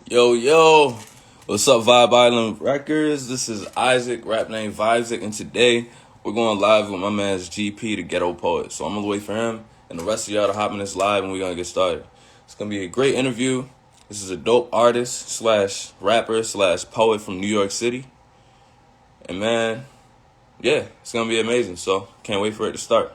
Yo, yo, what's up, Vibe Island Records? This is Isaac, rap name Vibesic, and today we're going live with my man's GP, the Ghetto Poet. So I'm gonna wait for him and the rest of y'all to hop in this live, and we're gonna get started. It's gonna be a great interview. This is a dope artist slash rapper slash poet from New York City, and man, yeah, it's gonna be amazing. So can't wait for it to start.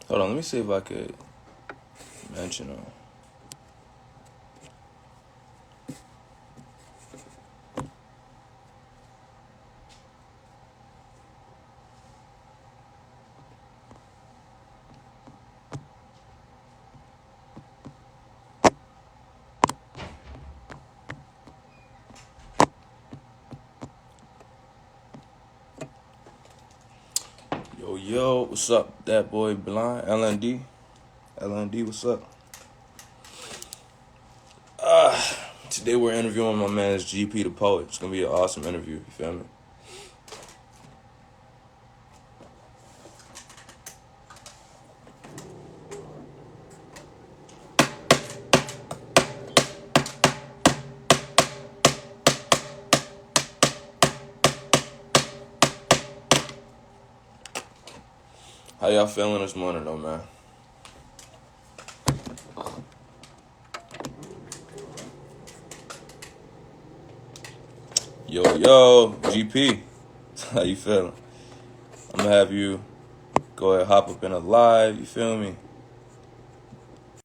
Hold on, let me see if I could mention him. Yo, yo, what's up, that boy Blind? LND, what's up? Today we're interviewing my man's GP the Poet. It's gonna be an awesome interview, you feel me? How y'all feeling this morning though, man? Yo, GP, how you feeling? I'm gonna have you go ahead, hop up in a live, you feel me?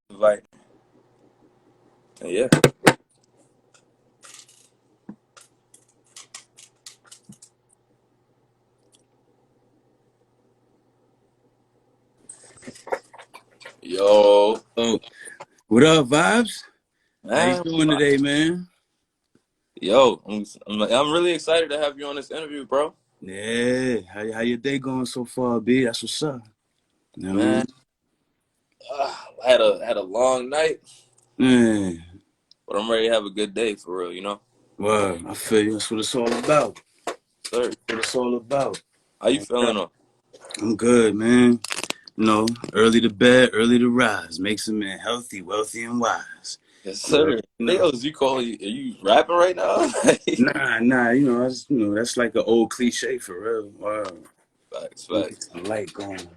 Invite. And yeah. Yo, Oh, what up, Vibes? How you man. doing today, man? Yo, I'm really excited to have you on this interview, bro. Yeah, how your day going so far, B? That's what's up. You know what I Man, I had a long night, mean? Man, but I'm ready to have a good day for real, you know? well, I feel you. That's what it's all about. Sir, That's what it's all about. how you feeling though? I'm good, man. You know, early to bed, early to rise. Makes a man healthy, wealthy, and wise. Yes, You already sir. know. Leos, are you rapping right now? Nah. That's like an old cliche for real. Wow. Facts, Let me get facts. some light going.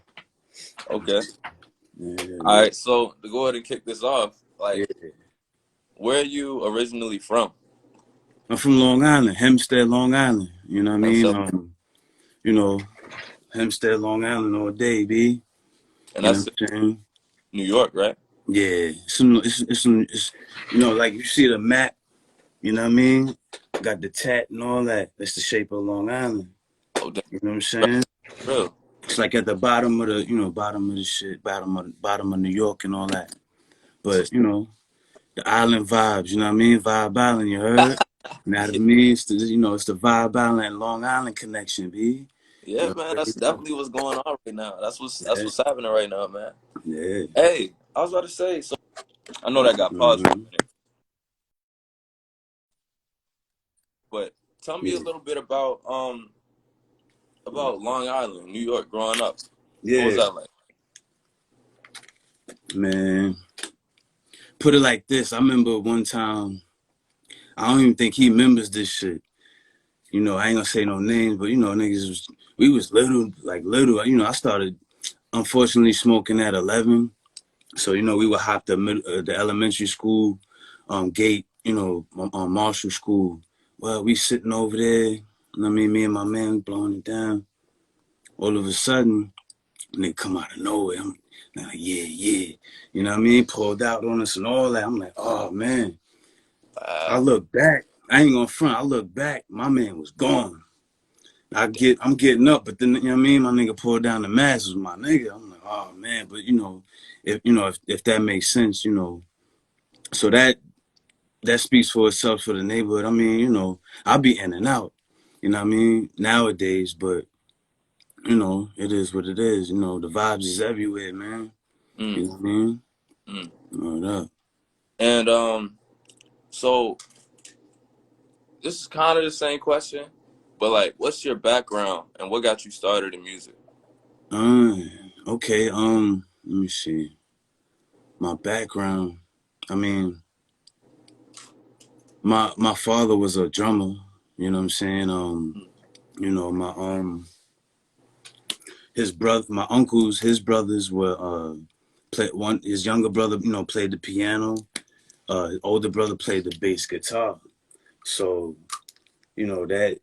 Okay. All Yeah. right, so to go ahead and kick this off, Yeah. like, where are you originally from? I'm from Long Island, Hempstead, Long Island. You know what I And mean? so, You know, Hempstead, Long Island all day, B. and You know that's what I'm saying? New York, right? Yeah. It's like you see the map, you know what I mean? Got the tat and all that. That's the shape of Long Island. Oh, damn, You know what I'm saying? real. It's like at the bottom of bottom of the shit, bottom of New York and all that. But, the island vibes, you know what I mean? Vibe Island, you heard? You know what I mean? It's the Vibe Island Long Island connection, B. Yeah, You man, already that's know. definitely what's going on right now. That's Yeah, what's happening right now, man. yeah. Hey, I was about to say, so I know that got paused for a Mm-hmm. minute, but tell me a Yeah. little bit about Long Island, New York, growing up. What was Yeah, that like? man. Put it like this. I remember one time, I don't even think he remembers this shit. I ain't gonna say no names, but we was little, like little. I started, unfortunately, smoking at 11. So, we would hop the elementary school gate, Marshall School. Well, we sitting over there, you know what I mean? Me and my man blowing it down. All of a sudden, and they come out of nowhere. I'm like, yeah. You know what I mean? Pulled out on us and all that. I'm like, oh, man. I Wow. look back. I ain't gonna front. I look back. My man was gone. I'm getting up, but then you know what I mean. My nigga pulled down the mask was my nigga. I'm like, oh man, but if that makes sense, so that speaks for itself for the neighborhood. I mean, I'll be in and out, you know what I mean, nowadays, but it is what it is. The vibes is everywhere, man. Mm, You know what I mean? mm. Word up. And so this is kind of the same question, but like, what's your background and what got you started in music? Uh, okay. Let me see. My background. I mean, my father was a drummer. You know what I'm saying? Mm. My his brother, my uncles, his brothers were play one. His younger brother, played the piano. His older brother played the bass guitar. So that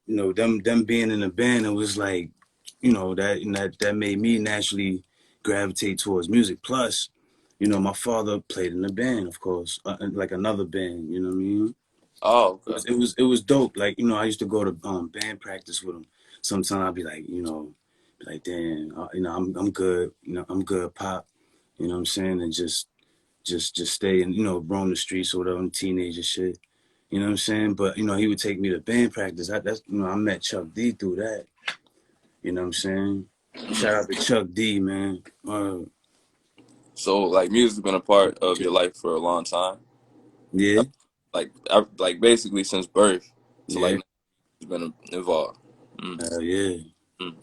them being in a band, it was like that made me naturally gravitate towards music. Plus, my father played in a band, of course, like another band. You know what I mean? Oh, It okay. was it was it was dope. Like I used to go to band practice with him. Sometimes I'd be like, be like, damn, I'm good. I'm good, pop. You know what I'm saying? And just stay and roam the streets or whatever, teenager shit. You know what I'm saying? But he would take me to band practice. I met Chuck D through that. You know what I'm saying? Shout Mm. out to Chuck D, man. So like, music's been a part of your life for a long time. Yeah, Like basically since birth to yeah, like it's been involved. Mm. hell yeah. Mm.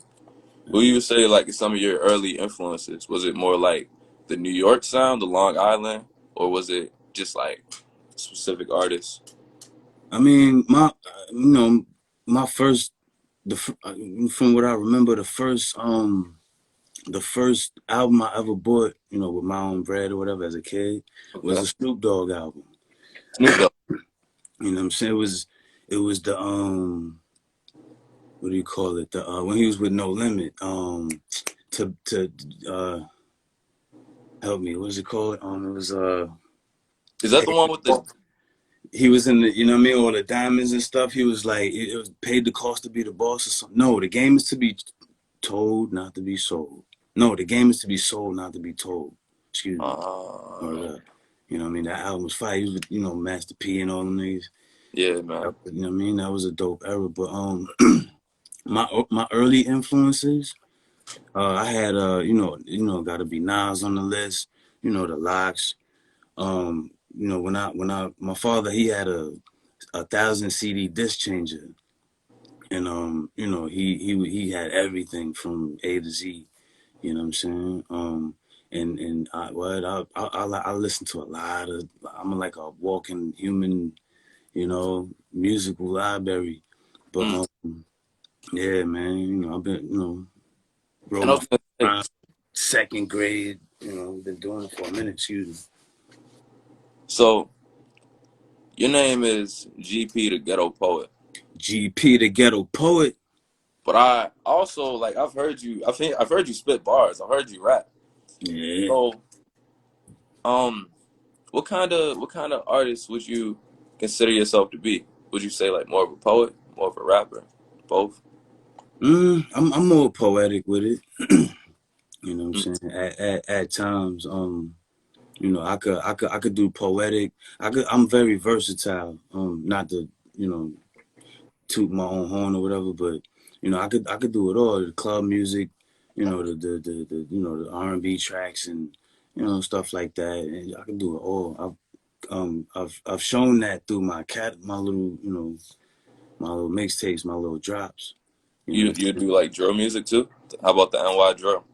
Who Hell you yeah. would say like some of your early influences? Was it more like the New York sound, the Long Island, or was it just like specific artists? I mean, my first, from what I remember, the first album I ever bought, with my own bread or whatever as a kid, was Okay. a Snoop Dogg album. Snoop Dogg. You know what I'm saying? It was the what do you call it? The when he was with No Limit, to help me, what's it called? It was Is that the one with the? he was in the, you know what I mean, all the diamonds and stuff. He was like, it was paid the cost to be the boss or something. No, the game is to be told, not to be sold. No, the game is to be sold, not to be told. Excuse me. Word Uh, up. You know what I mean? That album was fire. He was with, Master P and all them niggas. yeah, man. You know what I mean? That was a dope era. But my early influences, I had gotta be Nas on the list. The Locks. When I my father, he had a 1,000 CD disc changer, and he had everything from A to Z. You know what I'm saying? And I listen to a lot of. I'm like a walking human, musical library. But Mm. yeah, man, I've been wrote And I my was gonna say, rhyme, second grade. Been doing it for a minute. Excuse me. so your name is GP, the Ghetto Poet, GP, the ghetto poet. but I also like I've heard you. I think I've heard you spit bars. I've heard you rap. Yeah. So, um, what kind of artist would you consider yourself to be? Would you say like more of a poet, more of a rapper, both? I'm more poetic with it. You know what I'm Mm. saying? At times, I could do poetic. I'm very versatile. Not to, you know, toot my own horn or whatever, but I could do it all. The club music, the R&B tracks and stuff like that. And I can do it all. I've shown that through my little my little mixtapes, my little drops. You know You what you I'm saying? do like drill music too? How about the NY drill?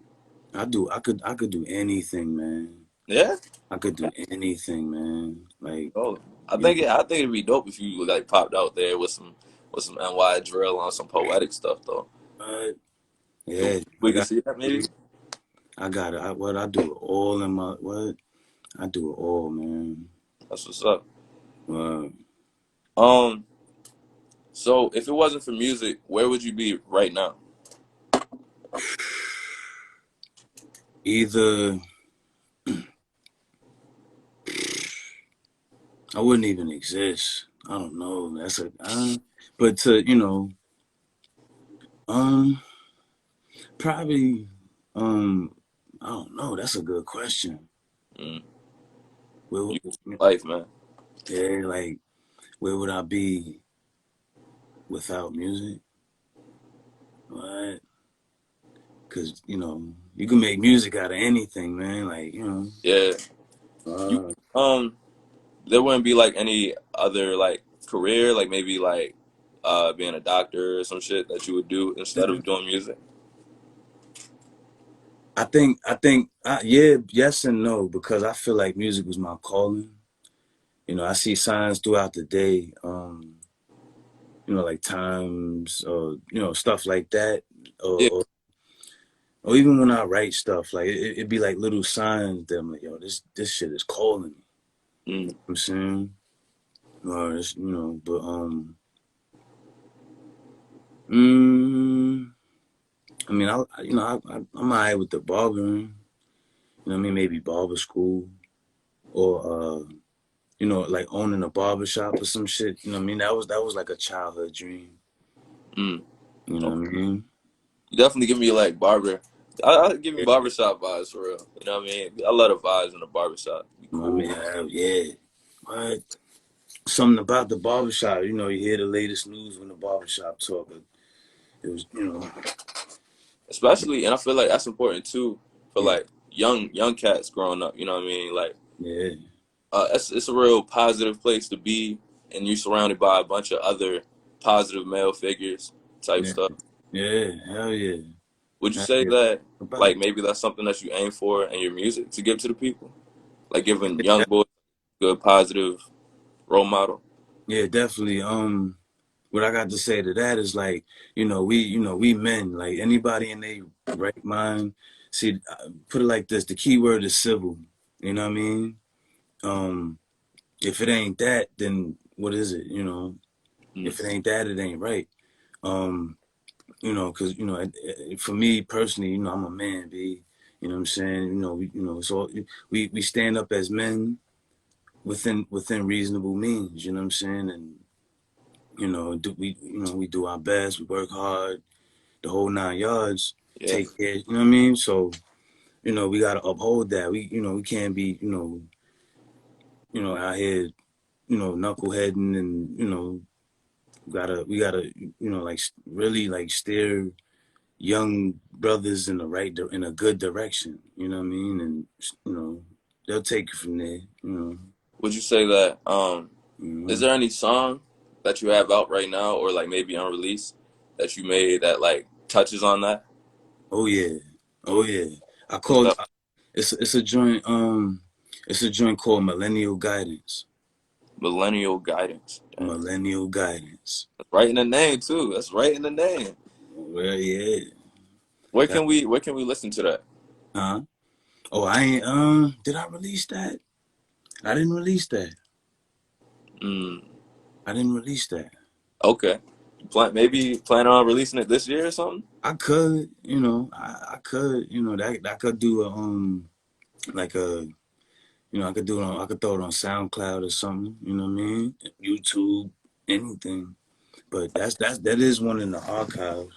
I could do anything, man. Yeah. I could do anything, man. Like, Oh, you I think it'd be dope if you like popped out there with some NY drill on some poetic stuff though. know, Can yeah, we can see that maybe? I got it. I do it all in my what? I do it all, man. That's what's up. Uh, Um, so if it wasn't for music, where would you be right now? either I wouldn't even exist. I don't know. But to Um, Probably. I don't know. That's a good question. Mm. Where, You life, man. yeah, like where would I be without music? What? Cause you can make music out of anything, man. Like Yeah. You uh, there wouldn't be like any other like career, like maybe like being a doctor or some shit that you would do instead of doing music. yeah, yes and no, because I feel like music was my calling. I see signs throughout the day, like times or stuff like that, Yeah. or even when I write stuff, like it'd be like little signs that I'm like, yo, this shit is calling me. Mm. I'm saying, or but mm, I mean, I'm alright with the barbering. I mean, maybe barber school or like owning a barbershop or some shit. You know what I mean? That was like a childhood dream. Mm. You know Okay. what I mean? You definitely give me like barber. I give me Yeah. barbershop vibes for real. You know what I mean? I love the vibes in the barbershop. Be I cool. mean, yeah. What? Something about the barbershop. You hear the latest news when the barbershop talk. It was, Especially, and I feel like that's important too for yeah, like young cats growing up. You know what I mean? Like, yeah, it's a real positive place to be, and you're surrounded by a bunch of other positive male figures type yeah, stuff. yeah. Hell yeah, Would you hell say yeah. that About like it. maybe that's something that you aim for in your music to give to the people, like giving young Yeah, boys a good positive role model? yeah, definitely. What I got to say to that is like, we men, like anybody in their right mind. See, put it like this: the key word is civil. You know what I mean? Um, if it ain't that, then what is it? Mm. If it ain't that, it ain't right. Um, because for me personally, I'm a man, B. You know what I'm saying? So we stand up as men within reasonable means. You know what I'm saying? And we do our best. We work hard, the whole 9 yards. Yeah. Take care. You know what I mean? So we gotta uphold that. We can't be out here knuckleheading and we gotta like really like steer young brothers in the in a good direction. You know what I mean? And they'll take it from there. Would you say that You is know. there any song that you have out right now or like maybe unreleased that you made that like touches on that? Oh yeah. Oh yeah. I What's called that? it's a joint it's a joint called Millennial Guidance. Millennial Guidance. Damn. Millennial Guidance. That's right in the name too. That's right in the name. Well, yeah. That, Where can we listen to that? huh? Oh, I ain't did I release that? I didn't release that. Mm, I didn't release that. okay. Maybe plan on releasing it this year or something? I could, I could, that I could do a like a I could do it on I could throw it on SoundCloud or something, you know what I mean? YouTube, anything. But that is one in the archives.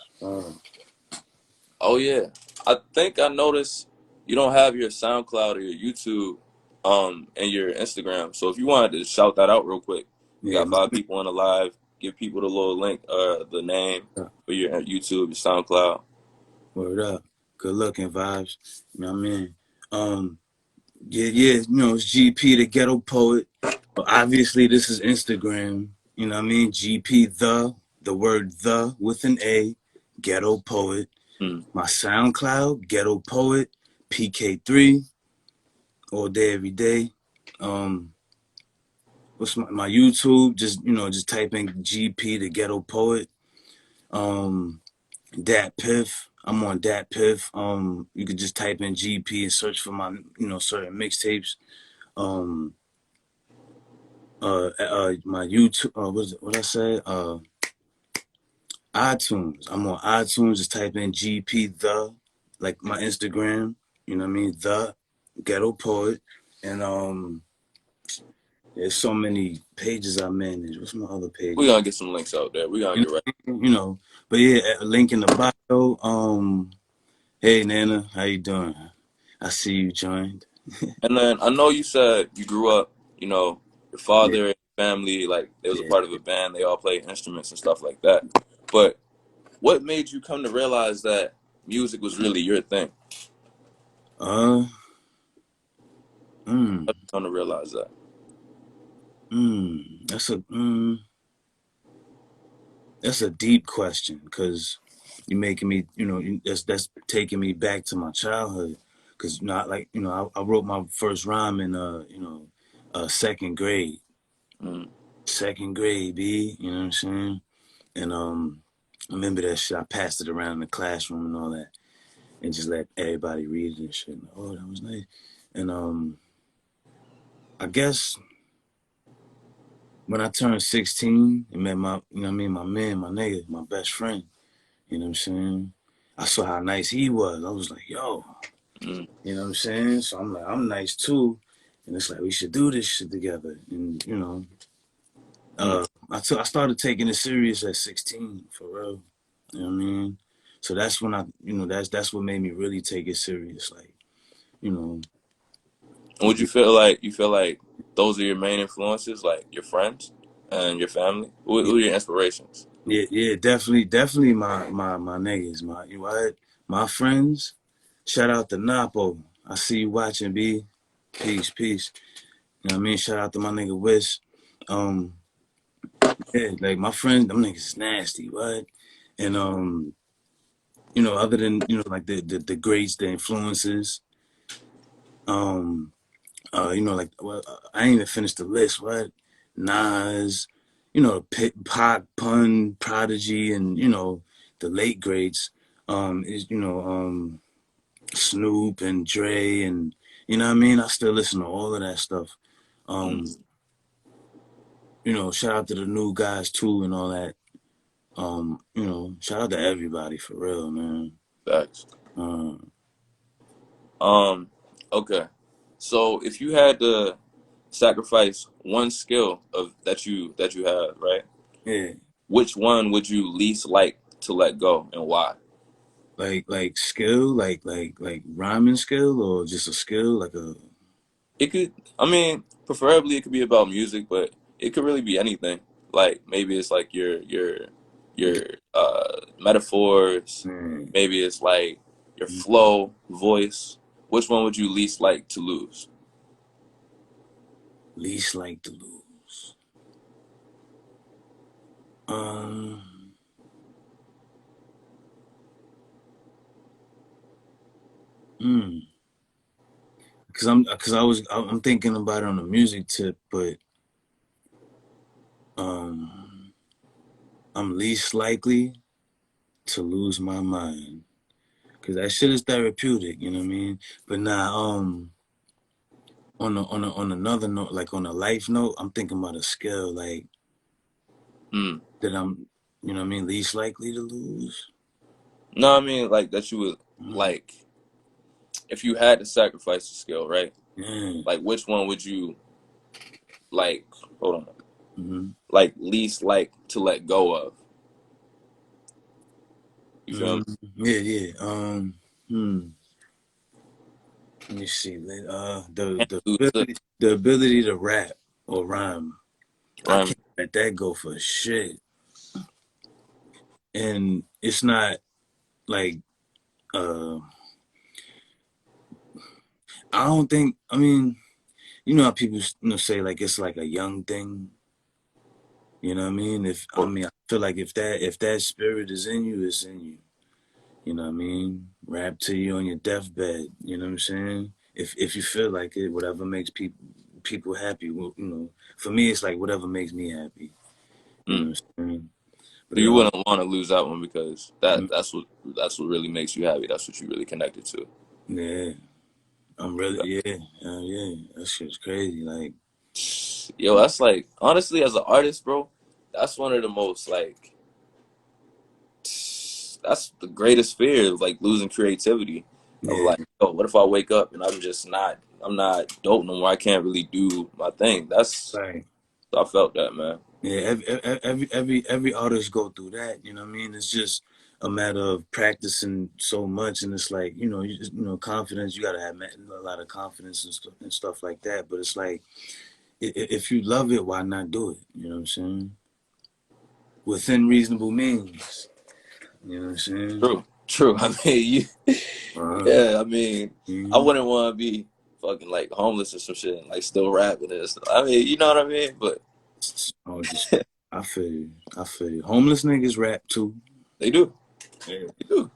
Oh yeah. I think I noticed you don't have your SoundCloud or your YouTube and your Instagram. So if you wanted to shout that out real quick, we Yeah, got 5 people on the live. Give people the little link, the name for your YouTube, your SoundCloud. word up. Good looking vibes. You know what I mean? Um, yeah, it's GP the Ghetto Poet. But obviously this is Instagram. You know what I mean? GP the word the with an A, Ghetto Poet. Hmm. My SoundCloud, Ghetto Poet, PK3, all day, every day. Um, what's my YouTube? Just type in GP the Ghetto Poet. Um, Dat Piff. I'm on Dat Piff. You could just type in GP and search for my certain mixtapes. Um, my YouTube. What I say? iTunes. I'm on iTunes. Just type in GP the, like my Instagram. You know what I mean? The Ghetto Poet, and there's so many pages I manage. What's my other We pages? gonna get some links out there. We gonna You get right. know, you know. But yeah, link in the bio. Hey Nana, how you doing? I see you joined. And then I know you said you grew up, your Yeah, father and family, like they was a yeah. part of a band, they all played instruments and stuff like that. But what made you come to realize that music was really your thing? Uh, How did mm, you come to realize that? that's a deep question because you're making me, that's taking me back to my childhood. Because not like I wrote my first rhyme in second grade. Mm, Second grade, B. You know what I'm saying? And I remember that shit. I passed it around in the classroom and all that, and just let everybody read it and shit. Like, oh, that was nice. And I guess when I turned 16 and met my, my man, my nigga, my best friend. You know what I'm saying? I saw how nice he was. I was like, yo, mm, you know what I'm saying? So I'm like, I'm nice too. And it's like we should do this shit together. And mm. I started taking it serious at 16 for real. You know what I mean? So that's when that's what made me really take it serious. Like, you know, And would you feel like those are your main influences, like your friends and your family? Who are your inspirations? yeah, yeah, definitely my niggas, my friends. Shout out to Napo. I see you watching, B. Peace, peace. You know what I mean? Shout out to my nigga Wiz. Um, yeah, like my friends, them niggas is nasty, what? And other than like the greats, the influences, um, like I ain't even finished the list, what? Nas, Pac, Pun, Prodigy, and the late greats, is Snoop and Dre, and you know what I mean? I still listen to all of that stuff. Mm, Um, shout out to the new guys too and all that. Shout out to everybody for real, man. facts. Uh, Um, okay. So if you had to sacrifice one skill of that you have, right? yeah, Which one would you least like to let go and why? like skill, like rhyming skill, or just a skill, like a It could, I mean, preferably it could be about music, but it could really be anything. Like maybe it's like your metaphors. man, Maybe it's like your flow, voice. Which one would you least like to lose? least like to lose. Um, mm, I'm thinking about it on a music tip, but um, I'm least likely to lose my mind because that shit is therapeutic. You know what I mean? But now, on another note, like on a life note, I'm thinking about a skill like Hmm. that I'm, what I mean, least likely to lose. No, I mean like that you would Mm, like if you had to sacrifice a skill, right? yeah. Like which one would you like? Hold on. Mm-hmm. Like least like to let go of. You feel me? Yeah, yeah. Hmm. Let me see. Can't lose it. The ability to rap or rhyme. I Rhyme. can't let that go for shit. And it's not like uh I don't think. I mean, you know how people say like it's like a young thing. You know what I mean? I feel like if that spirit is in you, it's in you. You know what I mean? Rap to you on your deathbed. You know what I'm saying? If you feel like it, whatever makes people happy. Well, for me, it's like whatever makes me happy. You Mm. know what I'm saying? So But you wouldn't want to lose that one because that's what really makes you happy. That's what you really connected to. yeah, I'm really yeah. That shit's crazy. Like Yo, that's like honestly, as an artist, bro, that's one of the most like that's the greatest fear of like losing creativity. Of yeah, like, oh, what if I wake up and I'm not dope no more. I can't really do my thing. That's like I felt that, man. Yeah, every artist go through that. You know what I mean? It's just a matter of practicing so much, and it's like you just, confidence. You gotta have a lot of confidence and stuff like that. But it's like if you love it, why not do it? You know what I'm saying? Within reasonable means. You know what I'm saying? True, true. I mean, you, Uh, yeah. I mean, I mhm. wouldn't want to be fucking like homeless or some shit, and, like still rapping and stuff. I mean, you know what I mean? But Oh, just I feel you. I feel you. Homeless niggas rap too. they do, Yeah. they do.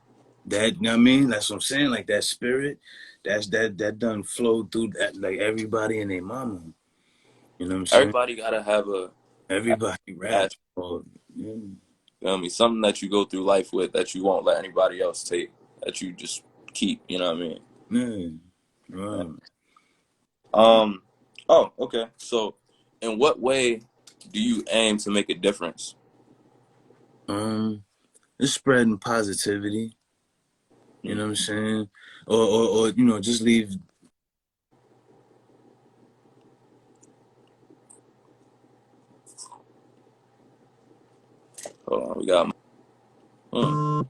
That, you know what I mean? That's what I'm saying. Like that spirit, that done flowed through that, like everybody and their mama. You know what I'm saying? Everybody gotta have a Everybody rap. passion. Or, yeah, You know what I mean? Something that you go through life with that you won't let anybody else take. That you just keep. You know what I mean? yeah, right. Um. Oh, okay. So, in what way do you aim to make a difference? It's spreading positivity. You Mm. know what I'm saying? Or just leave. Hold on, we got. Mm.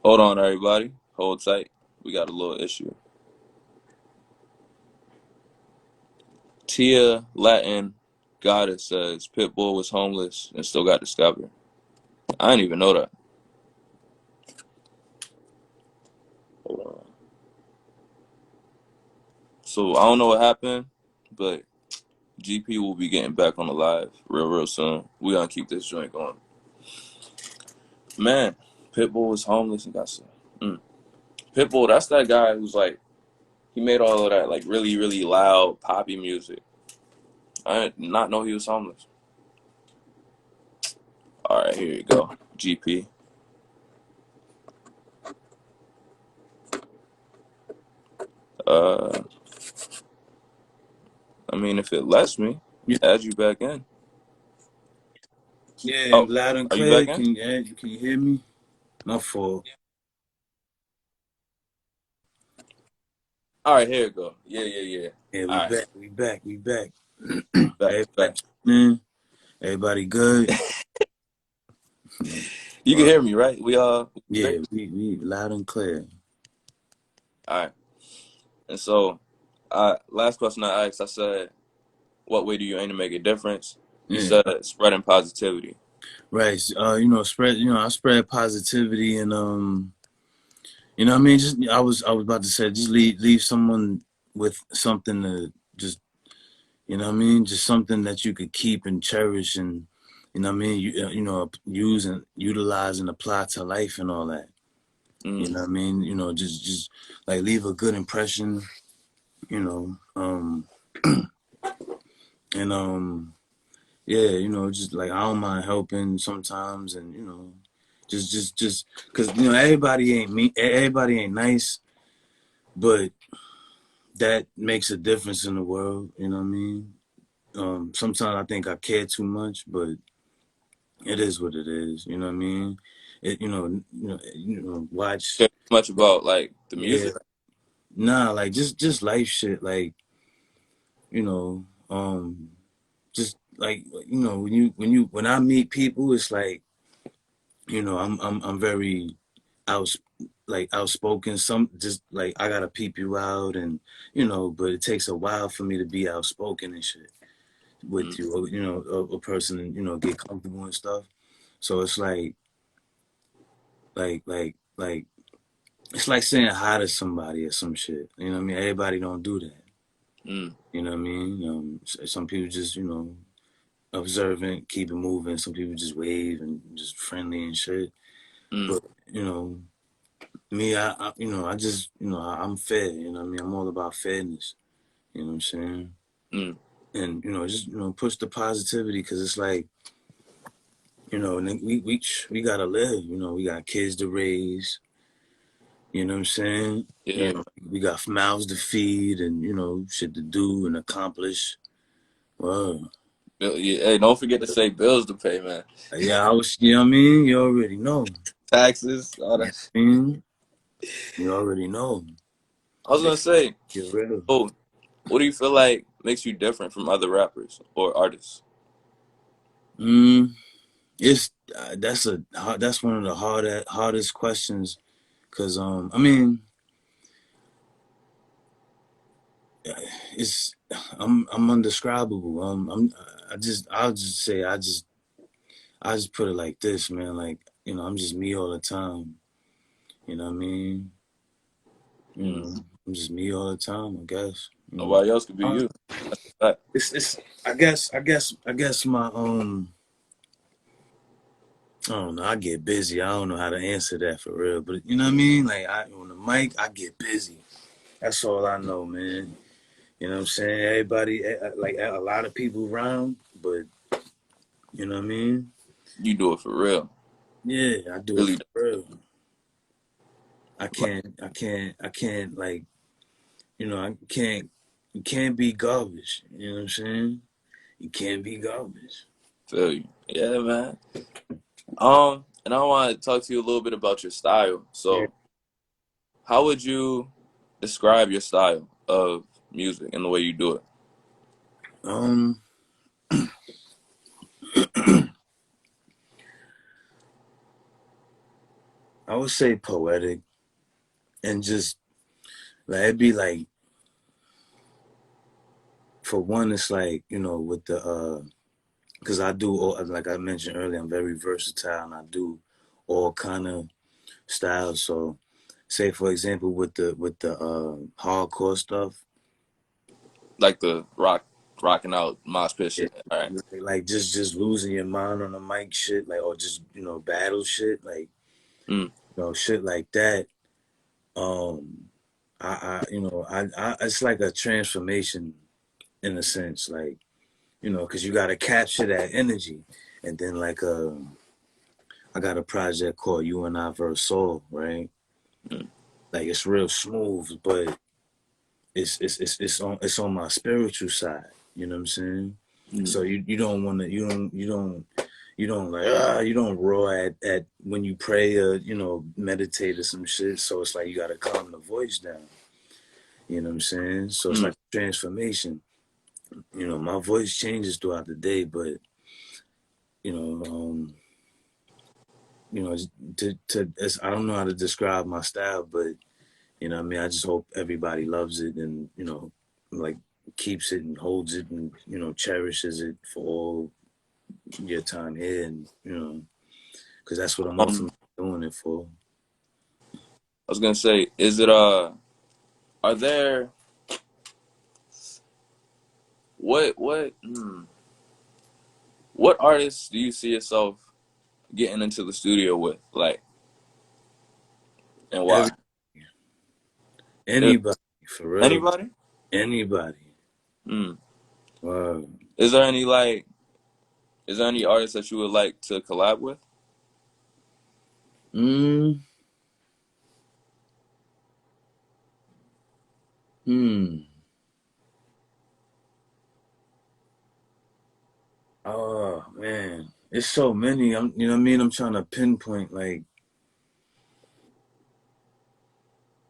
Hold on, everybody. Hold tight. We got a little issue. Tia Latin Goddess says Pitbull was homeless and still got discovered. I didn't even know that. Hold on. So I don't know what happened, but GP will be getting back on the live real soon. We gonna keep this joint going. Man, Pitbull was homeless and got some. Mm. Pitbull, that's that guy who's like he made all of that like really loud poppy music. I did not know he was homeless. All right, here you go, GP. Uh, I mean, if it lets me Yeah, add you back in. yeah, Oh, loud and are you clear. back in? Can you hear me? My fault. All right, here you go. Yeah. Yeah, we All right, back. We back. We back. back. Everybody, man. Everybody good. You can Uh, hear me, right? We yeah, straight. we loud and clear. All right. And so, last question I asked, I said, "What way do you aim to make a difference?" You Yeah. said spreading positivity. Right. Spread. I spread positivity and what I mean. Just I was about to say, just leave someone with something to just, what I mean, just something that you could keep and cherish and, what I mean, use and utilize and apply to life and all that. You Mm, know what I mean? Just like leave a good impression. You know, and yeah, just like I don't mind helping sometimes, and just because everybody ain't me, everybody ain't nice, but that makes a difference in the world. You know what I mean? Sometimes I think I care too much, but it is what it is. You know what I mean? Watch. care much about like the Yeah, music. nah, like just life shit, like you know, just like when I meet people, it's like I'm very outs outspoken. Some just like I gotta peep you out, and but it takes a while for me to be outspoken and shit with Mm, you, or, a person, and get comfortable and stuff. So it's like it's like saying hi to somebody or some shit. You know what I mean? Everybody don't do that. mm, You know what I mean? Some people just observant, keep it moving. Some people just wave and just friendly and shit. mm, But you know, me, I just, I'm fair. You know what I mean? I'm all about fairness. You know what I'm saying? mm. And just push the positivity because it's like and we gotta live. We got kids to raise. You know what I'm saying? Yeah. We got mouths to feed and shit to do and accomplish. Well, Yeah. Hey, don't forget to say bills to pay, man. yeah, I was. You know what I mean? You already know. Taxes, all You know that. what I mean? You already know. I was Get gonna say, get rid of. so What do you feel like makes you different from other rappers or artists? Mm, it's that's one of the hardest questions, cause I mean, it's I'm undescribable. I'll just say I just put it like this, man. Like, I'm just me all the time. You know what I mean? You Mm. know, I'm just me all the time, I guess. Nobody else could be Uh, you. That's a fact. it's I guess my I don't know. I get busy. I don't know how to answer that for real, but you know what I mean. Like on the mic, I get busy. That's all I know, man. You know what I'm saying? Everybody, like a lot of people around, but you know what I mean. You do it for real. Yeah, I do it Really for do. real. Like, I can't like, I can't. You can't be garbage. You know what I'm saying? You can't be garbage. feel you. Yeah, man. And I want to talk to you a little bit about your style. Yeah. So, how would you describe your style of music and the way you do it? Um, I would say poetic and just like it'd be like, for one, it's like, with the because I do all, like I mentioned earlier, I'm very versatile and I do all kind of styles. So, say for example, with the hardcore stuff, Like the rocking out mosh pit yeah, shit. All right. like just losing your mind on the mic shit, like, or just battle shit, like, Mm, shit like that. Um, it's like a transformation in a sense, like, because you got to capture that energy, and then like I got a project called You and I Verse Soul, right? mm, Like it's real smooth, but it's on my spiritual side. You know what I'm saying? mm, So you don't want to you don't like you don't roar at when you pray or meditate or some shit. So it's like you got to calm the voice down. You know what I'm saying? So it's mm. like a transformation. My voice changes throughout the day, but you know um you know I don't know how to describe my style, but what I mean, I just hope everybody loves it and like keeps it and holds it and cherishes it for all your time here, and because that's what I'm Um, ultimately doing it for. I was gonna say, is it are there what artists do you see yourself getting into the studio with, like, and Every why? Is Anybody, for real, anybody? anybody. Mm. Wow. Is there any like, is there any artists that you would like to collab with? Mm, hmm. Oh man, it's so many. You know what I mean. I'm trying to pinpoint like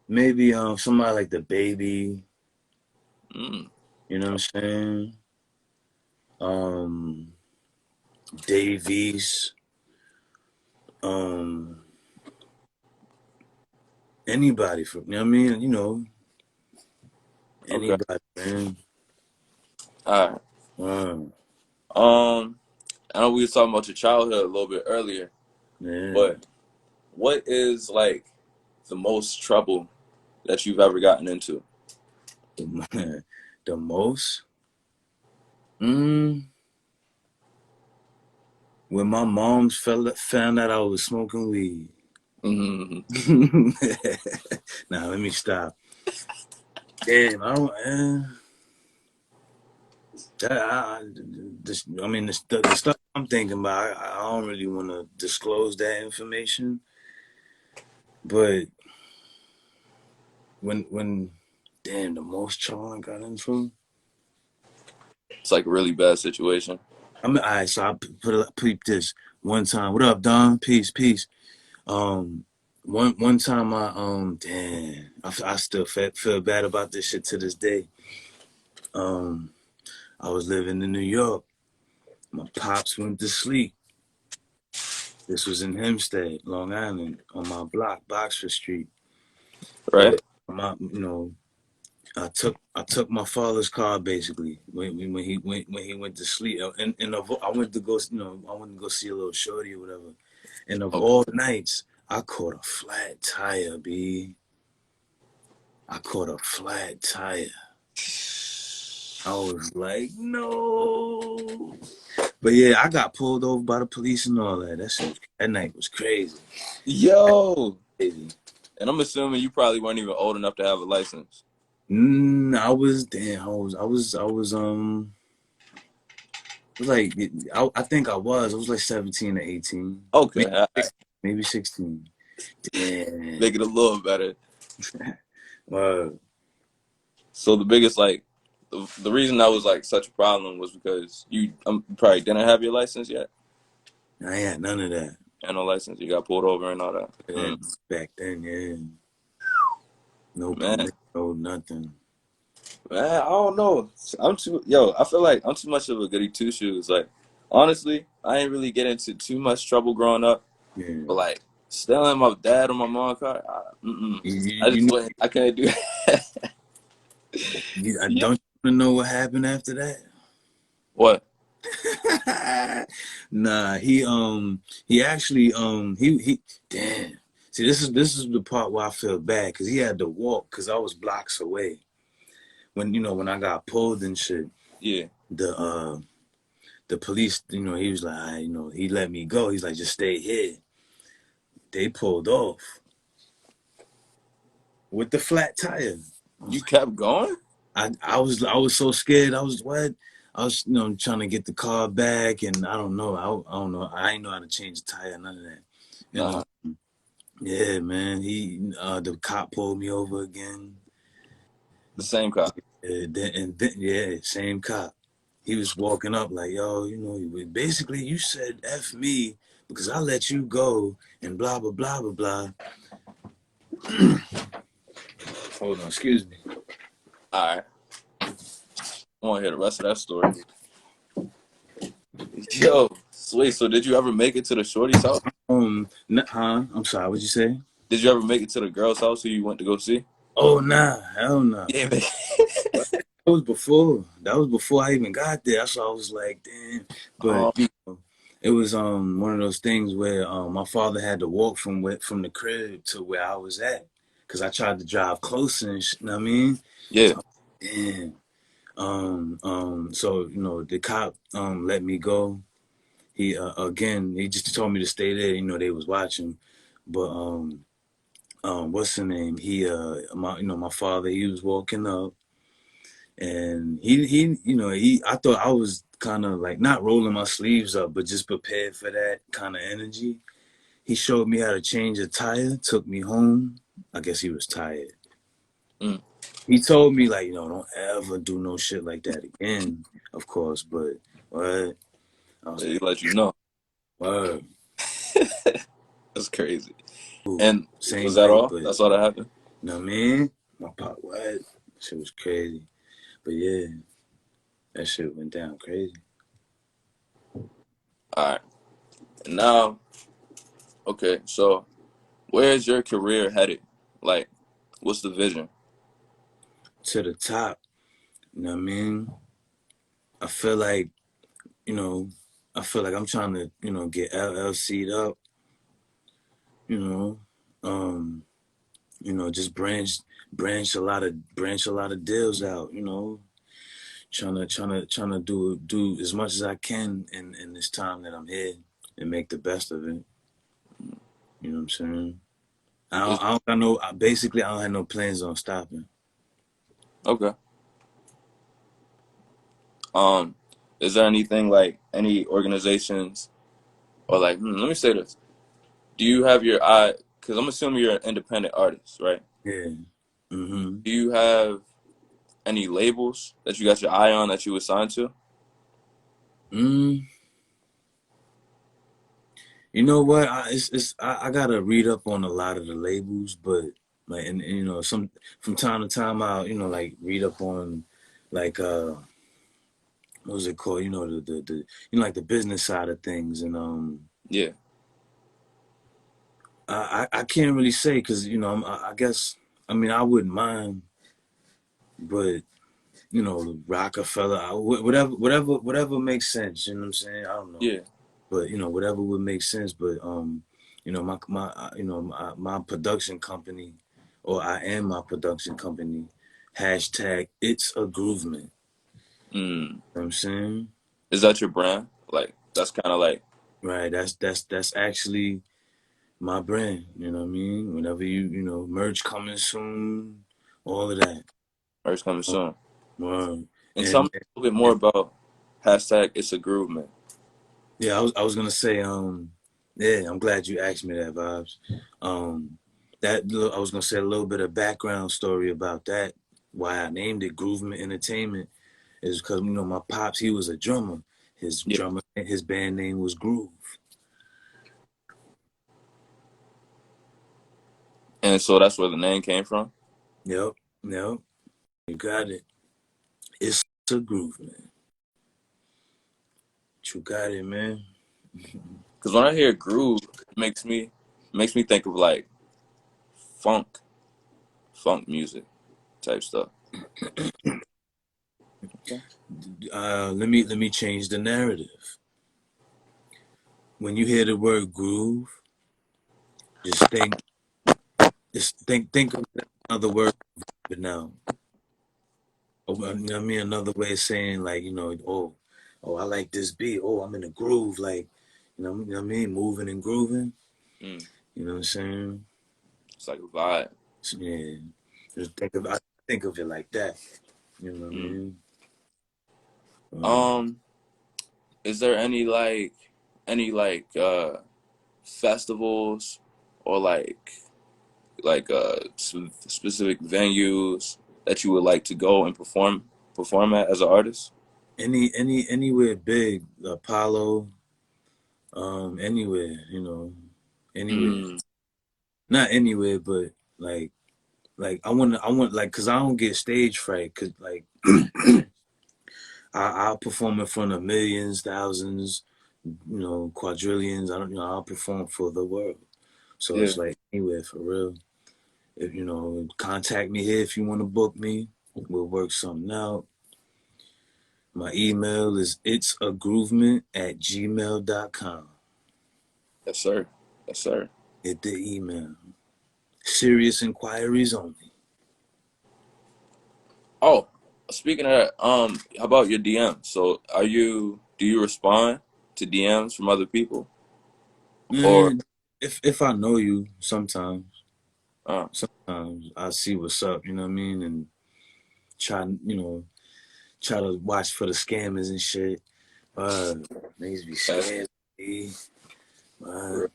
maybe somebody like the baby. Mm. You know what I'm saying? Um, Davies. Um, Anybody from, you know what I mean? Okay. Anybody, man. All right. Wow, I know we was talking about your childhood a little bit earlier, man. but what is like the most trouble that you've ever gotten into? The most? Mm, when my mom's found out I was smoking weed. Mm. Now, let me stop. Damn, I don't, I mean, the stuff I'm thinking about, I don't really want to disclose that information. But when, damn, the most trouble I got into. It's like a really bad situation. All right, so I peep this one time. What up, Don? Peace, peace. Um, one time I damn, I still feel bad about this shit to this day. Um, I was living in New York. My pops went to sleep. This was in Hempstead, Long Island, on my block, Boxford Street. Right. And I took my father's car basically when he went to sleep. I went to go I went to go see a little shorty or whatever. And of Okay. all nights, I caught a flat tire, B. I caught a flat tire. I was like, no. But yeah, I got pulled over by the police and all that. That night was crazy. Yo. Crazy. And I'm assuming you probably weren't even old enough to have a license. I was damn. Like I think I was like 17 or 18, Okay. maybe All right. maybe 16. Make Damn. it a little better. Wow. So the biggest like the reason that was like such a problem was because you probably didn't have your license yet. I ain't had none of that. And no license. You got pulled over and all that. Back then, yeah. No Man, permit, no nothing. man, I don't know. I feel like I'm too much of a goody two shoes. Like, honestly, I ain't really get into too much trouble growing up. Yeah. But like stealing my dad or my mom's car, You, I you, just know, wouldn't. I couldn't do that. I Yeah. don't want to know what happened after that. What? Nah, he actually he damn. See, this is the part where I feel bad because he had to walk because I was blocks away. When I got pulled and shit, Yeah. the the police, he was like, he let me go. He's like, just stay here. They pulled off with the flat tire. I was You like, kept going? I was so scared. I was what? I was trying to get the car back, and I don't know. I don't know. I ain't know how to change the tire, none of that. And Nah, yeah, man, the cop pulled me over again. the same cop. Yeah, same cop. He was walking up like, yo, basically you said F me because I let you go and blah, blah, blah, blah, blah. Hold on, excuse me. All right. I want to hear the rest of that story. Yo, wait. So did you ever make it to the shorty's house? I'm sorry, what'd you say? Did you ever make it to the girl's house who you went to go see? Oh, nah, hell no. Yeah, man. That was before I even got there. That's why I was like, damn. But Um, it was one of those things where my father had to walk from the crib to where I was at because I tried to drive closer and shit, you know what I mean? yeah. So damn. So the cop let me go. He just told me to stay there. They was watching, but what's the name? My father, he was walking up, and I thought I was kind of like not rolling my sleeves up, but just prepared for that kind of energy. He showed me how to change a tire, took me home. I guess he was tired. Mm. He told me like, don't ever do no shit like that again, of course. But what? I was He like, let you know. word. That's crazy. Ooh, And same was that night, all? but That's all that happened? you know what I mean? My pop, what? Shit was crazy. But yeah, that shit went down crazy. All right. And now, okay. So where's your career headed? Like, what's the vision? To the top, you know what I mean? I feel like, you know, I feel like I'm trying to, get LLC'd up, you know, um, just branch a lot of deals out, trying to do as much as I can in this time that I'm here and make the best of it. You know what I'm saying? Is I don't got no. Basically, I don't have no plans on stopping. okay. Um, is there anything like any organizations or like? Let me say this. Do you have your eye? Because I'm assuming you're an independent artist, right? Yeah. Mm-hmm. Do you have any labels that you got your eye on that you would sign to? Mm. You know what? I gotta read up on a lot of the labels, but like and some from time to time I'll like read up on like what was it called? You know, the you know, like the business side of things. And Yeah, I can't really say because, you know, I guess, I mean, I wouldn't mind, but you know, Rockefeller, whatever makes sense. You know what I'm saying? I don't know, yeah. but you know, whatever would make sense. But you know, you know, my production company, or I am my production company. Hashtag it's a groovement. Mm. You know what I'm saying? Is that your brand? Like that's kind of like Right. That's actually my brand. You know what I mean? Whenever you know, merch coming soon, all of that. merch coming soon. Um, And tell and, me a little bit more and about hashtag it's a groove man. yeah, I was gonna say, yeah, I'm glad you asked me that, Vibes. I was gonna say a little bit of background story about that. Why I named it Groovement Entertainment is because, you know, my pops, he was a drummer. Yeah. His band name was Groove. And so that's where the name came from. Yep, yep, you got it. It's a groove, man. You got it, man. Because when I hear groove, it makes me think of like funk, funk music type stuff. Okay. Let me change the narrative. When you hear the word groove, just think of another word but now. You know what I mean? Another way of saying, like, you know, I like this beat. Oh, I'm in a groove, like, you know what I mean? Moving and grooving. Mm. You know what I'm saying? It's like a vibe. So, yeah. I think of it like that. You know what I Mm. mean? Um, Um, is there any festivals or specific venues that you would like to go and perform at as an artist? anywhere big, Apollo, anywhere, you know, anywhere. Mm. Not anywhere, but like I want like, cause I don't get stage fright, cause like I'll perform in front of millions, thousands, you know, quadrillions. I don't, you know, I'll perform for the world. So Yeah, it's like anywhere for real. If you know, contact me here if you want to book me. We'll work something out. My email is itsagroovement@gmail.com. yes sir, yes sir. Hit the email. Serious inquiries only. Oh, speaking of that, how about your DMs? So, do you respond to DMs from other people, or Man, if I know you, uh, sometimes I see what's up, you know what I mean, and try, you know, try to watch for the scammers and shit. Niggas be that's scared of me. for Uh, real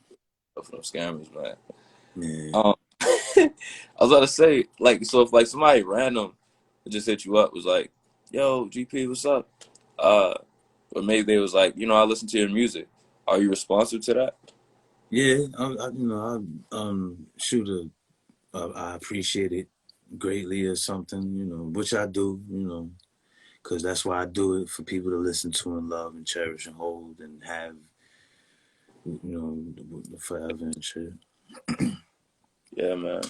from scammers, man? yeah. Um, I was about to say, like, so if like somebody random just hit you up, was like, "Yo, GP, what's up?" Uh, or maybe they was like, I listen to your music. Are you responsive to that? Yeah, you know, shoot I appreciate it greatly or something, you know, which I do, you know, because that's why I do it, for people to listen to and love and cherish and hold and have, you know, forever and shit. Yeah, man.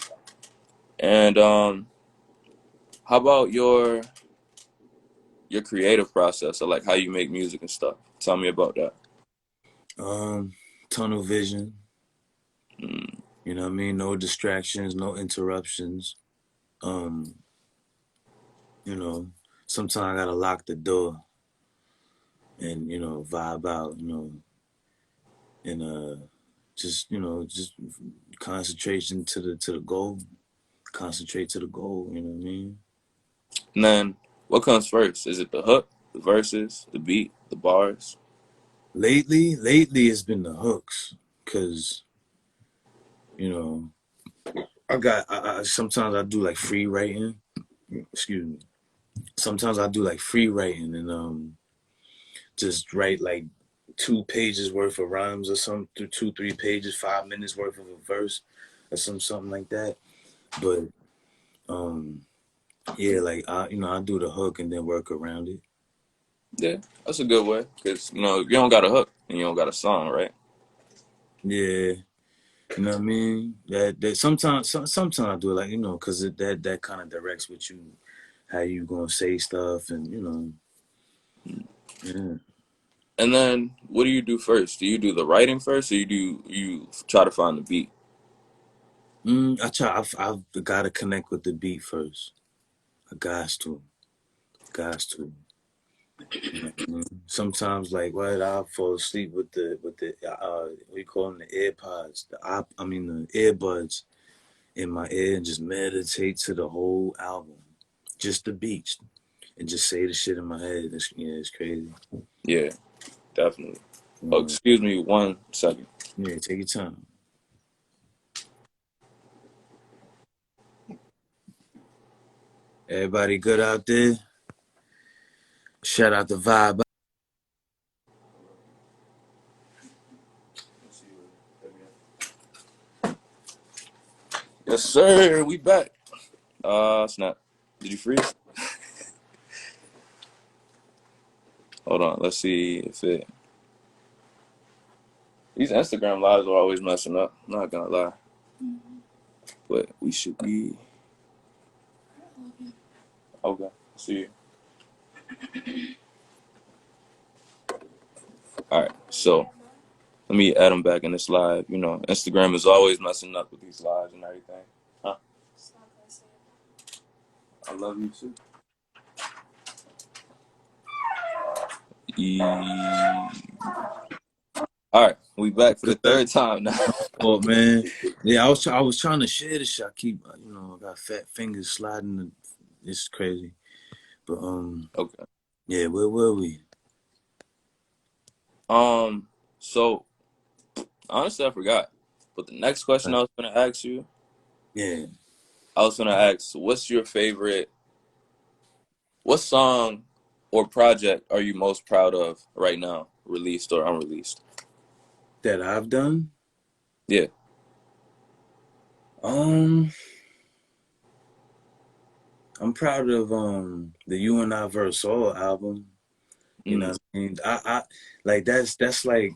And how about your creative process, or like how you make music and stuff? Tell me about that. Um, Tunnel vision, Mm, you know what I mean? No distractions, no interruptions. Um, you know, sometimes I gotta lock the door and, you know, vibe out, you know, and just, you know, just concentration to the goal. Concentrate to the goal, you know what I mean? and then what comes first? Is it the hook, the verses, the beat, the bars? Lately it's been the hooks, cause you know sometimes I do like free writing. Excuse me. Sometimes I do like free writing and just write like 2 pages worth of rhymes or something, through 2 3 pages, 5 minutes worth of a verse or something like that. But um Yeah, like I do the hook and then work around it. Yeah, that's a good way because you don't got a hook and you don't got a song, right? Yeah, you know what I mean. That sometimes I do it like because that kind of directs what you how you gonna say stuff and yeah. And then what do you do first? Do you do the writing first, or you try to find the beat? I try. I've got to connect with the beat first. I got to. You know what I mean? Sometimes, like, what I'll fall asleep with the what you call them, the AirPods, the earbuds in my ear, and just meditate to the whole album, just the beats, and just say the shit in my head. It's crazy. Yeah, definitely. Oh, Uh, excuse me, 1 second. yeah, take your time. Everybody good out there? Shout out the vibe. Yes, sir. We back. Snap. Did you freeze? Hold on. Let's see if it. These Instagram lives are always messing up. Not gonna lie, but we should be okay. See you. All right. So let me add them back in this live. Instagram is always messing up with these lives and everything. Huh? I love you too. All right, we back for the Good. third time now. Oh man, yeah, I was trying to share this shit. I keep I got fat fingers sliding. It's crazy, but Okay. yeah, where were we? So honestly, I forgot. But the next question I was gonna ask you, Yeah, I was gonna ask, what's your favorite? What song or project are you most proud of right now, released or unreleased? that I've done. Yeah. Um, I'm proud of the You and I Verse All album. You know Mm, what I mean? I like that's like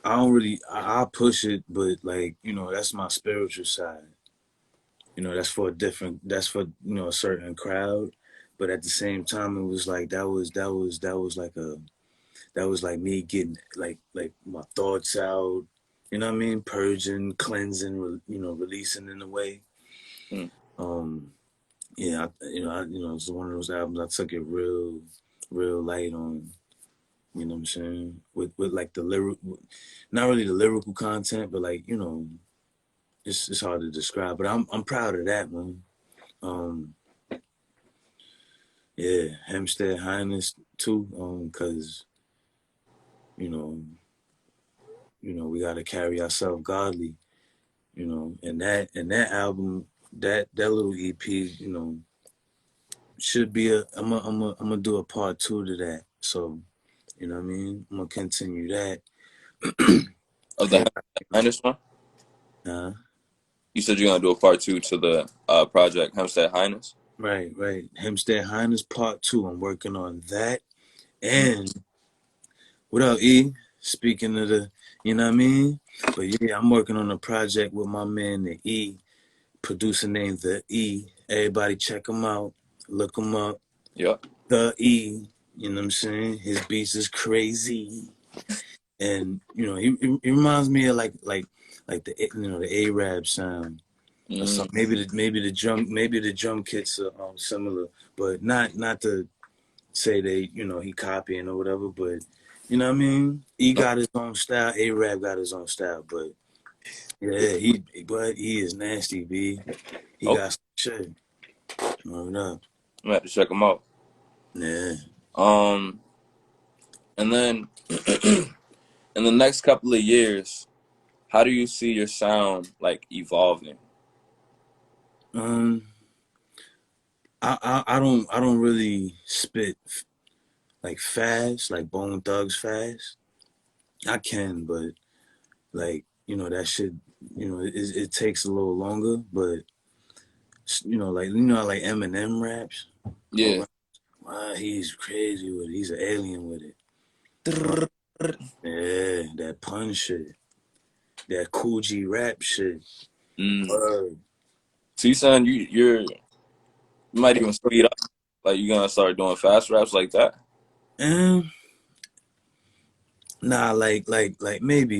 I don't really I push it, but like that's my spiritual side. That's for a certain crowd, but at the same time it was like that was like me getting like my thoughts out, you know what I mean, purging, cleansing, releasing in a way. mm, um yeah, it's one of those albums I took it real light on, you know what I'm saying, with like the lyric, not really the lyrical content, but like it's hard to describe, but I'm proud of that one. um Yeah, Hempstead Highness too, because you know, we got to carry ourselves godly, and that album, that little EP, should be I'm gonna do a part two to that. So you know what I mean. I'm gonna continue that. of the Everybody, Highness one? uh, You said you're gonna do a part two to the project Hempstead Highness. right. Hempstead Highness part two. I'm working on that. Mm, And what up, E? Speaking of the, you know what I mean? But yeah, I'm working on a project with my man, the E, producer named The E. Everybody check him out. Look him up. yep. The E. You know what I'm saying? His beats is crazy. And, he reminds me of like the, the Arab sound or Mm, something. Maybe the drum kits are similar, but not to say they, he copying or whatever, but you know what I mean? He no, got his own style. Arab got his own style, but yeah, he is nasty, B. He okay. got some shit. Word up. I'm gonna have to check them out. Yeah. Um, and then in the next couple of years, how do you see your sound like evolving? Um, I don't really spit like fast, like Bone Thugs fast. I can, but like, that shit, it takes a little longer, but like Eminem raps. Yeah. Or wow, he's crazy with it. He's an alien with it. Yeah, that pun shit, that Coogee rap shit. Mm. Word. So you saying you might even speed up, like you gonna start doing fast raps like that? And nah, like maybe,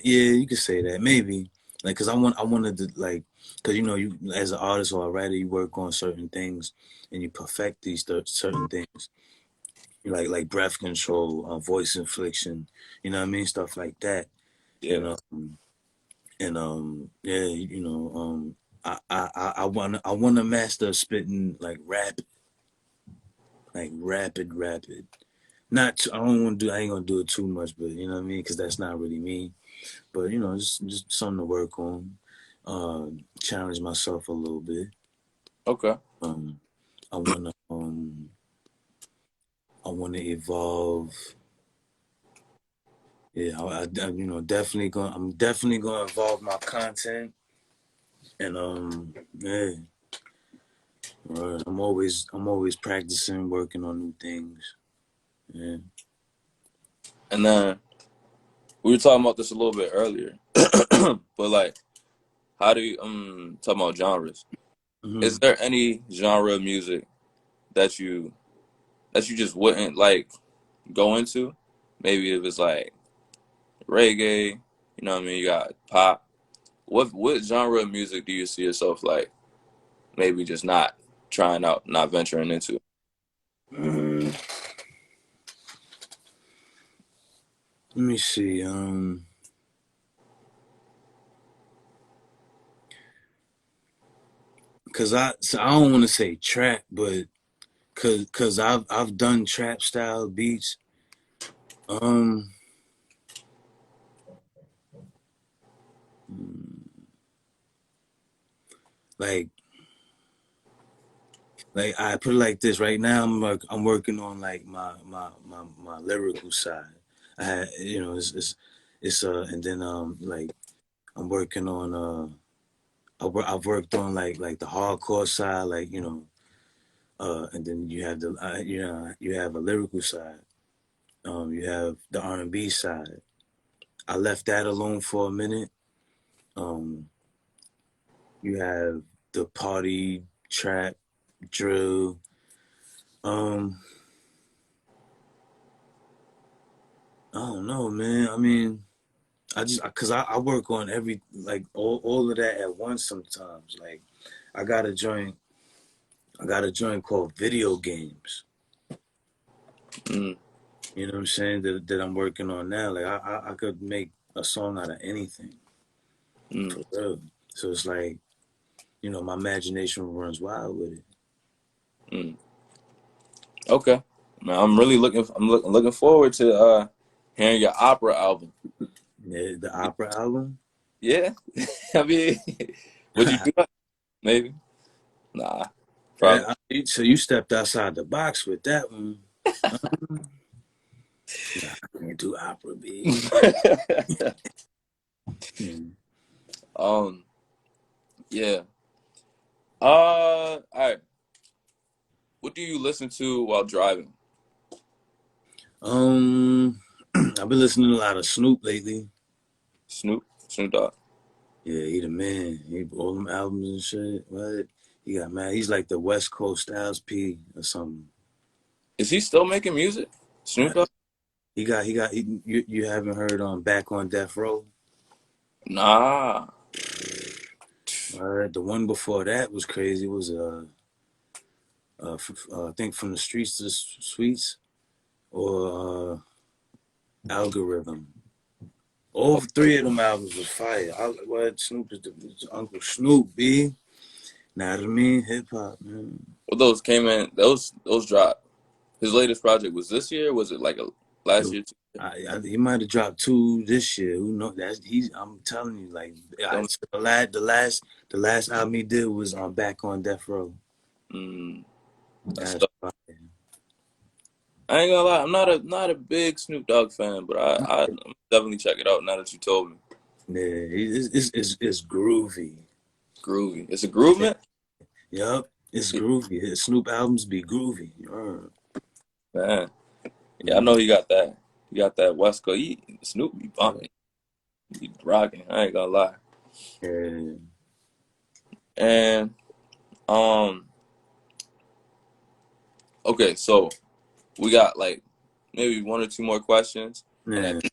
yeah, you could say that maybe. Like, cause I wanted to like, cause you as an artist or a writer, you work on certain things and you perfect these certain things. Like breath control, voice inflection, you know what I mean, stuff like that. And Yeah. yeah, I wanna master spitting like rapid. Not I don't want to do I ain't gonna do it too much, but you know what I mean, because that's not really me. But just something to work on, challenge myself a little bit. Okay. Um, I wanna evolve. Yeah, I'm definitely gonna evolve my content, and yeah, I'm always practicing, working on new things. Yeah. And then we were talking about this a little bit earlier, but like, how do you talking about genres? Hmm. Is there any genre of music that you just wouldn't like go into? Maybe if it's like reggae, you know what I mean? You got pop. What genre of music do you see yourself like maybe just not trying out, not venturing into? Mm, let me see. I don't want to say trap, but cause I've done trap style beats. Um, like I put it like this. Right now, I'm working on like my lyrical side. I had it's and then like I'm working on I've worked on like the hardcore side, like and then you have you have a lyrical side. You have the R&B side. I left that alone for a minute. Um, you have the party trap drill. Um, I don't know, man. I mean, cause I work on every like all of that at once sometimes. Like I got a joint I got a joint called video games. Mm, You know what I'm saying? That I'm working on now. Like I could make a song out of anything mm, for real. So it's like my imagination runs wild with it. mm. Okay. Man, I'm looking forward to hearing your opera album. Yeah, the opera album. Yeah. I mean, would you do that? Maybe. Nah. Probably. So you stepped outside the box with that one. Nah, I can't do opera, B. Hmm. um. Yeah. All right. What do you listen to while driving? Um, I've been listening to a lot of Snoop lately. Snoop Dogg. Yeah, he the man. He all them albums and shit. What? He got mad. He's like the West Coast Styles P or something. Is he still making music? Snoop Uh, Dogg? you haven't heard Back on Death Row? Nah. The one before that was crazy. It was I think From the Streets to the Sweets or Algorithm. All three of them albums was fire. What Snoop is Uncle Snoop, B. Know what I mean? Hip hop, man. Well, those came in. Those dropped. His latest project was this year. Was it like a last Yo, year? he might have dropped two this year. Who knows? I'm telling you, like, Don't. so the last album he did was on Back on Death Row. Mm, that's That's tough. fire. I ain't gonna lie. I'm not a big Snoop Dogg fan, but I'm definitely check it out now that you told me. Yeah, it's groovy. Groovy. It's a Yeah, Groovement. Yup. It's groovy. His Snoop albums be groovy. Man, yeah, I Mm, know he got that. He got that West Coast. Snoop be yeah. bumping. He rocking. I ain't gonna lie. Yeah. And um, okay, so we got like maybe one or two more questions, and then Yeah.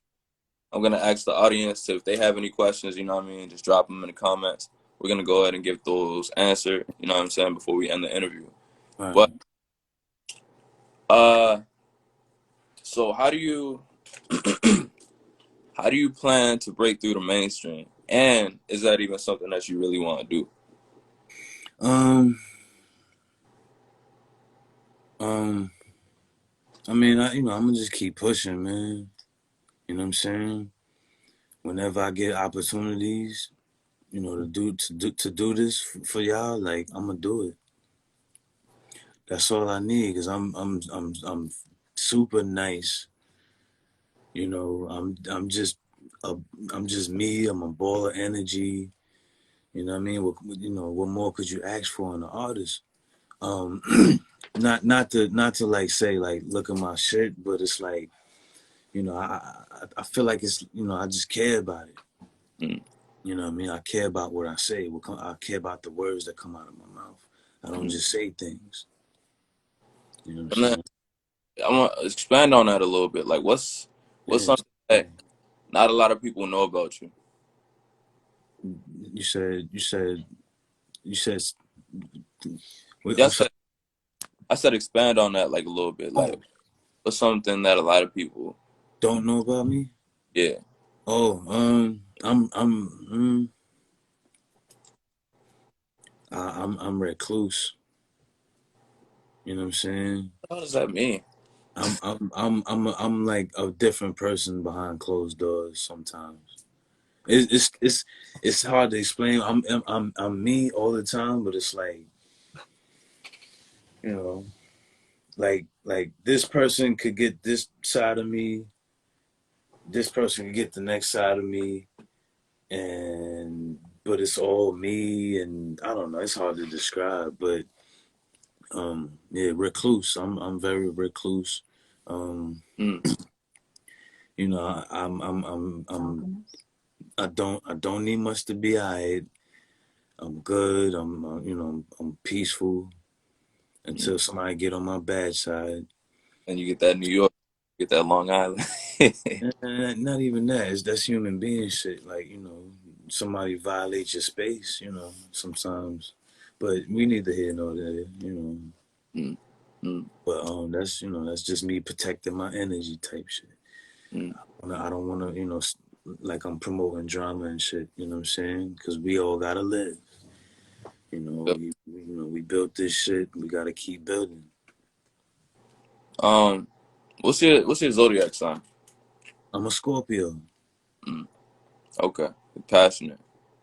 I'm gonna ask the audience if they have any questions. You know what I mean? Just drop them in the comments. We're gonna go ahead and give those answered. You know what I'm saying before we end the interview. All But right. uh, so how do you plan to break through the mainstream? And is that even something that you really want to do? Um. Um. I mean, I'm gonna just keep pushing, man. You know what I'm saying? Whenever I get opportunities, to do this for y'all, like I'm gonna do it. That's all I need, cause I'm super nice. You know, a, I'm just me. I'm a ball of energy. You know what I mean? What more could you ask for in an artist? Um, not to like say like look at my shit, but it's like I feel like it's I just care about it. Mm. You know what I mean? I care about what I say. I care about the words that come out of my mouth. I don't Mm. just say things. You know what I'm And then saying? I want to expand on that a little bit. Like, what's Yeah. something that not a lot of people know about you? You said. You said. You said. Wait, Yeah, I'm sorry. I said expand on that like a little bit. Like, Oh, what's something that a lot of people, don't know about me? yeah. Oh, I'm recluse. You know what I'm saying? What does that mean? I'm like a different person behind closed doors sometimes. It's hard to explain. I'm me all the time, but it's like you know, like this person could get this side of me, this person could get the next side of me, and but it's all me, and I don't know. It's hard to describe, but yeah, recluse. I'm very recluse. Um, Mm. I don't need much to be alright. I'm good. I'm peaceful Mm. until somebody get on my bad side. And you get that New York, get that Long Island. And not even that. That's human being shit. Like somebody violates your space. Sometimes, but we need to hear no that. Mm. Mm. But that's just me protecting my energy type shit. Mm. I don't want to like I'm promoting drama and shit. You know what I'm saying? Because we all gotta live. We built this shit. We gotta keep building. Um, what's your zodiac sign? I'm a Scorpio. Mm. Okay, passionate.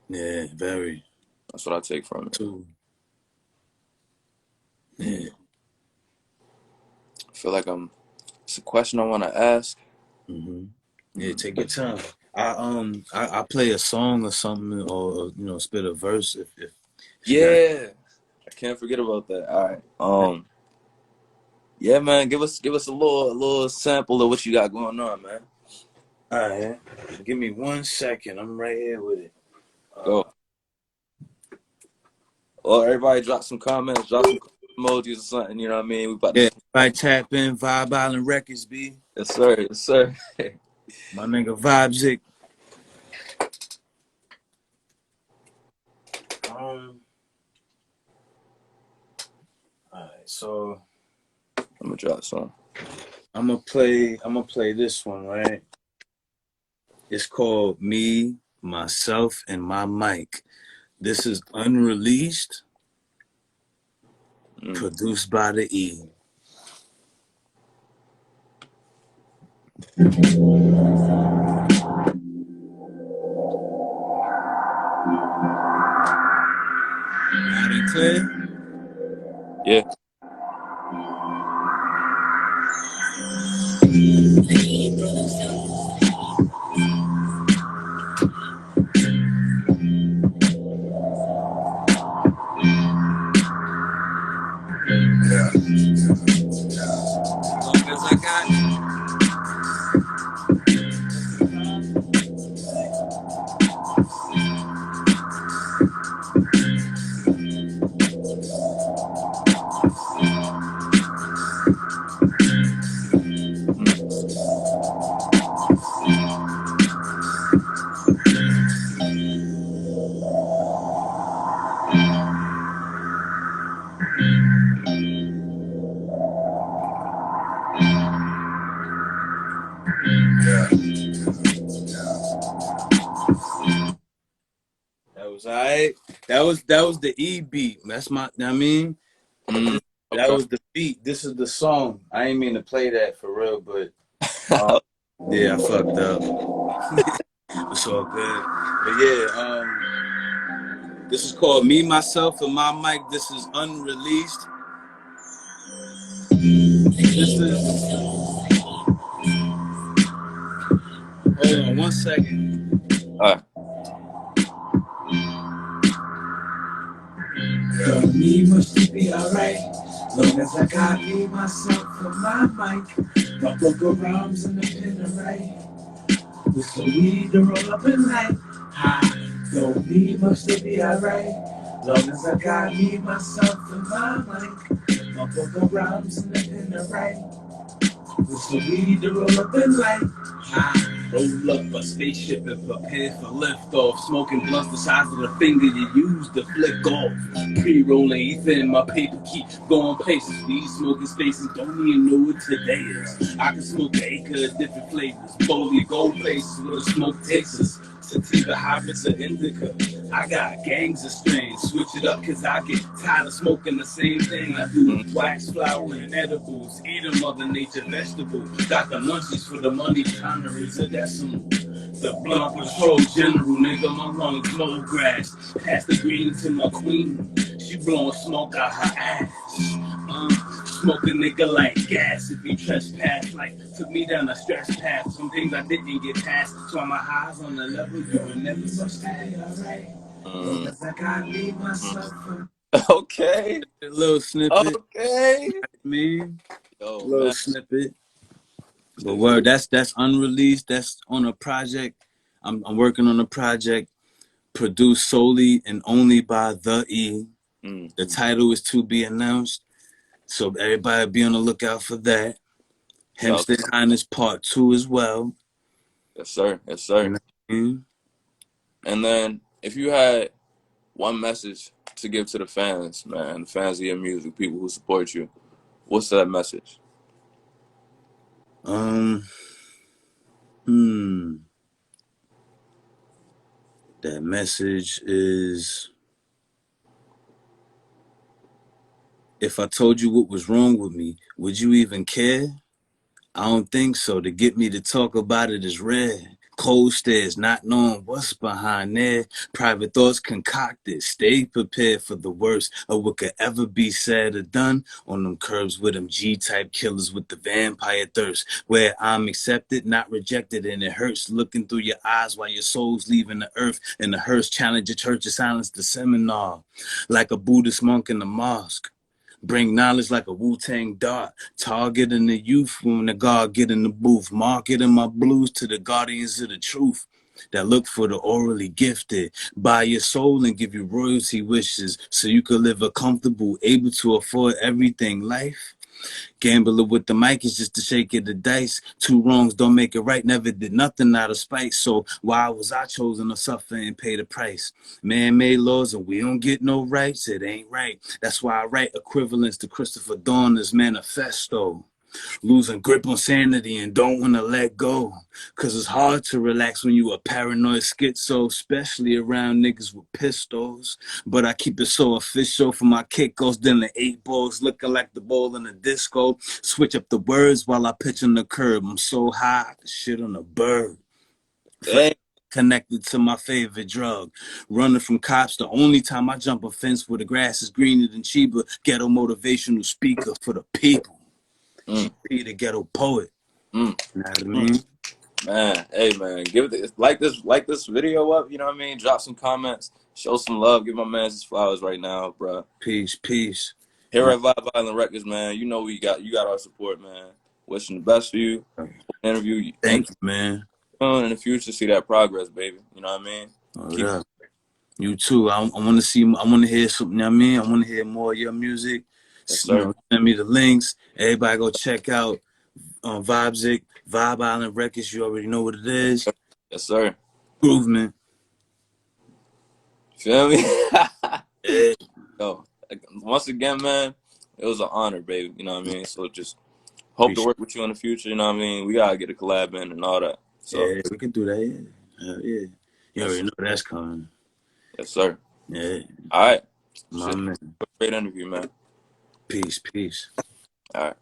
Yeah, very. That's what I take from it. Too. Mm. Yeah. I feel like It's a question I want to ask. hmm Yeah, Mm. take your time. I play a song or something or spit a verse if you got. Yeah, I can't forget about that. All right. Yeah, man. Give us a little sample of what you got going on, man. All right, give me 1 second. I'm right here with it. Go. Well, everybody drop some comments, drop some emojis or something. You know what I mean? We about to. Yeah, right. Tap in Vibe Island Records, B. Yes, sir. Yes, sir. My nigga Vibesick. Um. All right, so I'm gonna drop some. I'm gonna play this one, right? It's called Me, Myself, and My Mic. This is unreleased, Mm. produced by the E. Loud and clear. Yeah. Alright, that was the E beat. That's my. I mean, but Mm, that okay. was the beat. This is the song. I ain't mean to play that for real, but um, yeah, I fucked up. It's all good. But yeah, this is called Me, Myself, and My Mic. This is unreleased. This is. Hold on 1 second. All right. Girl, me must be alright. Long as I got me, myself, and my mic. My book of rhymes and the pen to write. With some weed to roll up and light. Girl, me must be alright. Long as I got me, myself, and my mic. My book of rhymes and the pen to write. With some weed to roll up and light. Roll up a spaceship and prepare for liftoff. Smoking blunts the size of the finger you use to flick off. Pre-rolling ether in my paper, keep going places. These smoking spaces don't even know what today is. I can smoke an acre of different flavors. Boldly go places where the smoke takes us. Sativa, hybrids, or indica. I got gangs of strains. Switch it up cause I get tired of smoking the same thing. I do Mm, wax, flour, and edibles. Eat a Mother Nature vegetable. Got the munchies for the money, trying to raise a decimal. The blunt patrol general, nigga, my lungs no grass. Pass the green to my queen. She blowing smoke out her ass. Smoke a nigga like gas if you trespass. Like, took me down a stress path. Some things I didn't get past. So my highs on the level you will never sustain, alright? mm, Cause I gotta leave mm. myself a Okay. little snippet, Okay. man. Yo, Little man. snippet. But Shit here. word, that's unreleased. That's on a project. I'm working on a project produced solely and only by the E. Mm. The title is to be announced. So everybody be on the lookout for that. Shout Hempstead out. Highness Part 2 as well. Yes, sir. Yes, You sir. know what I mean? And then if you had one message to give to the fans, man, the fans of your music, people who support you, what's that message? Um, hmm. That message is, if I told you what was wrong with me, would you even care? I don't think so. To get me to talk about it is rare. Cold stares, not knowing what's behind there. Private thoughts concocted. Stay prepared for the worst of what could ever be said or done on them curbs with them G-type killers with the vampire thirst. Where I'm accepted, not rejected, and it hurts looking through your eyes while your soul's leaving the earth. And the hearse challenge your church to silence the seminar. Like a Buddhist monk in the mosque. Bring knowledge like a Wu-Tang dart. Targeting the youth when the God get in the booth. Marketing my blues to the guardians of the truth that look for the orally gifted. Buy your soul and give you royalty wishes so you could live a comfortable, able to afford everything life. Gambler with the mic is just a shake of the dice. Two wrongs don't make it right. Never did nothing out of spite. So why was I chosen to suffer and pay the price? Man-made laws and we don't get no rights. It ain't right. That's why I write equivalents to Christopher Dorner's manifesto. Losing grip on sanity and don't want to let go. Cause it's hard to relax when you a paranoid schizo, especially around niggas with pistols. But I keep it so official for my kickos, then the 8 balls looking like the ball in the disco. Switch up the words while I pitch on the curb. I'm so high, I can shit on a bird. Dang. Connected to my favorite drug. Running from cops, the only time I jump a fence where the grass is greener than Chiba. Ghetto motivational speaker for the people. Mm, GP, the ghetto poet. mm, You know what I mm. mean? Man, hey man, give it like this video up. You know what I mean? Drop some comments, show some love, give my man his flowers right now, bro. Peace, peace. Here Nah, at Vibe Island Records, man. You know you got our support, man. Wishing the best for you. Interview and thank you, man. in the future, see that progress, baby. You know what I mean? Hold Keep up. You too. I want to see. I want to hear something. You know what I mean? I want to hear more of your music. yes, You sir. know, send me the links. Everybody go check out Vibe Island Records. You already know what it is. Yes, sir. Groovement. Feel me? Yeah. Yo, once again, man, it was an honor, baby. You know what I mean? So just hope to Appreciate work with you in the future. You know what I mean? We gotta get a collab in and all that. it. So Yeah, we can do that. Yeah. Yeah. You yes, already know that's coming. Yes, sir. Yeah, All right. my Shit. man. Great interview, man. Peace, peace. All right.